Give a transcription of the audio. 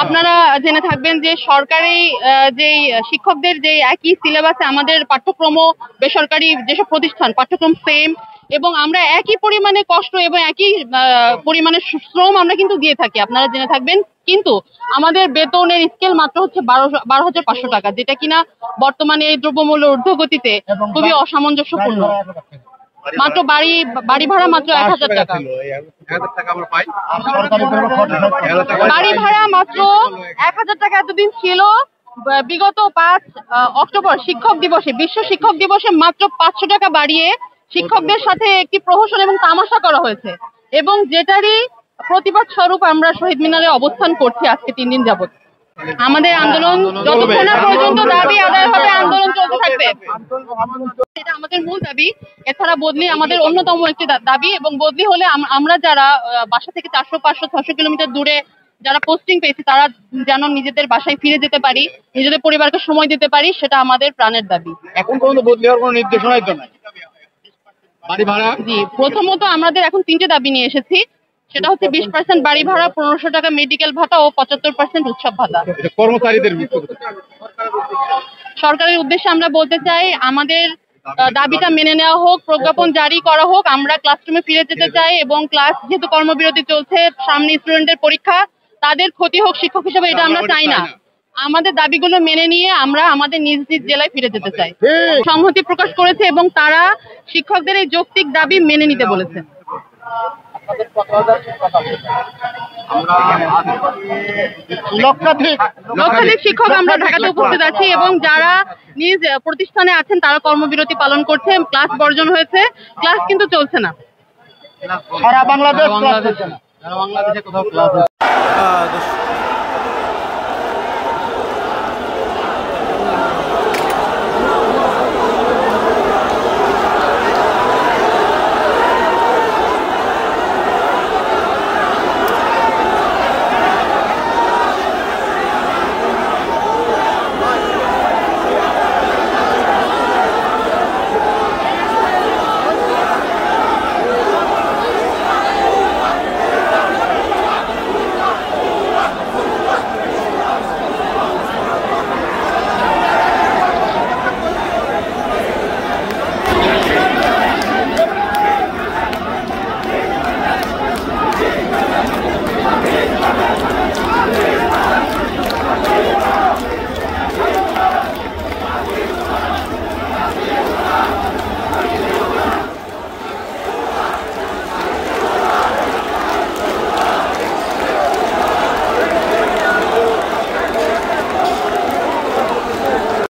আপনারা জেনে থাকবেন যে সরকারি যে শিক্ষকদের যে একই সিলেবাসে আমাদের পাঠ্যক্রম, বেসরকারি যেসব প্রতিষ্ঠান পাঠ্যক্রম সেম, এবং আমরা একই পরিমাণে কষ্ট এবং একই পরিমাণে শ্রম আমরা কিন্তু দিয়ে থাকি, আপনারা জেনে থাকবেন। কিন্তু আমাদের বেতনের স্কেল মাত্র হচ্ছে 12,500 টাকা, যেটা কিনা বর্তমানে এই দ্রব্যমূল্য ঊর্ধ্বগতিতে খুবই অসামঞ্জস্যপূর্ণ। মাত্র বাড়ি ভাড়া মাত্র 1,000 টাকা, বাড়ি ভাড়া মাত্র 1,000 টাকা এতদিন ছিল। বিগত 5 অক্টোবর শিক্ষক দিবসে, বিশ্ব শিক্ষক দিবসে মাত্র 500 টাকা বাড়িয়ে শিক্ষকদের সাথে একটি প্রহসন এবং তামাশা করা হয়েছে, এবং যেটারই প্রতিবাদ স্বরূপ আমরা শহীদ মিনারে অবস্থান করছি আজকে 3 দিন যাবত। আমাদের আন্দোলন যতক্ষণ না পর্যন্ত দাবি আদায় হবে, আন্দোলন চলতে থাকবে। এটা আমাদের মূল দাবি। এছাড়া বদলি আমাদের অন্যতম একটি দাবি, এবং বদলি হলে আমরা যারা বাসা থেকে 400, 500, 600 কিলোমিটার দূরে যারা পোস্টিং পেয়েছি তারা যেন নিজেদের বাসায় ফিরে যেতে পারি, নিজেদের পরিবারকে সময় দিতে পারি, সেটা আমাদের প্রাণের দাবি। এখন পর্যন্ত বদলি হওয়ার কোনো নির্দেশনাই তো নাই। বাড়ি ভাড়া, জি, প্রথমত আমাদের এখন 3টে দাবি নিয়ে এসেছি। সেটা হচ্ছে 20% বাড়ি ভাড়া, 1500 টাকা মেডিকেল ভাতা ও 75% উৎসব ভাতা। কর্মচারীদের সরকারের উদ্দেশ্যে আমরা বলতে চাই, আমাদের দাবিটা মেনে নেওয়া হোক, প্রজ্ঞাপন জারি করা হোক। আমরা ক্লাসরুমে ফিরে যেতে চাই, এবং ক্লাস যেহেতু কর্মবিরতি চলছে, সামনে স্টুডেন্টদের পরীক্ষা, তাদের ক্ষতি হোক শিক্ষক হিসেবে এটা আমরা চাই না। আমাদের দাবিগুলো মেনে নিয়ে আমরা আমাদের নিজ নিজ জেলায় ফিরে যেতে চাই। সংহতি প্রকাশ করেছে এবং তারা শিক্ষকদের এই যৌক্তিক দাবি মেনে নিতে বলেছে। লক্ষাধিক শিক্ষক আমরা ঢাকাতে উপস্থিত আছি, এবং যারা নিজ প্রতিষ্ঠানে আছেন তারা কর্মবিরতি পালন করছে। ক্লাস বর্জন হয়েছে, ক্লাস কিন্তু চলছে না। সারা বাংলাদেশে কোথাও ক্লাস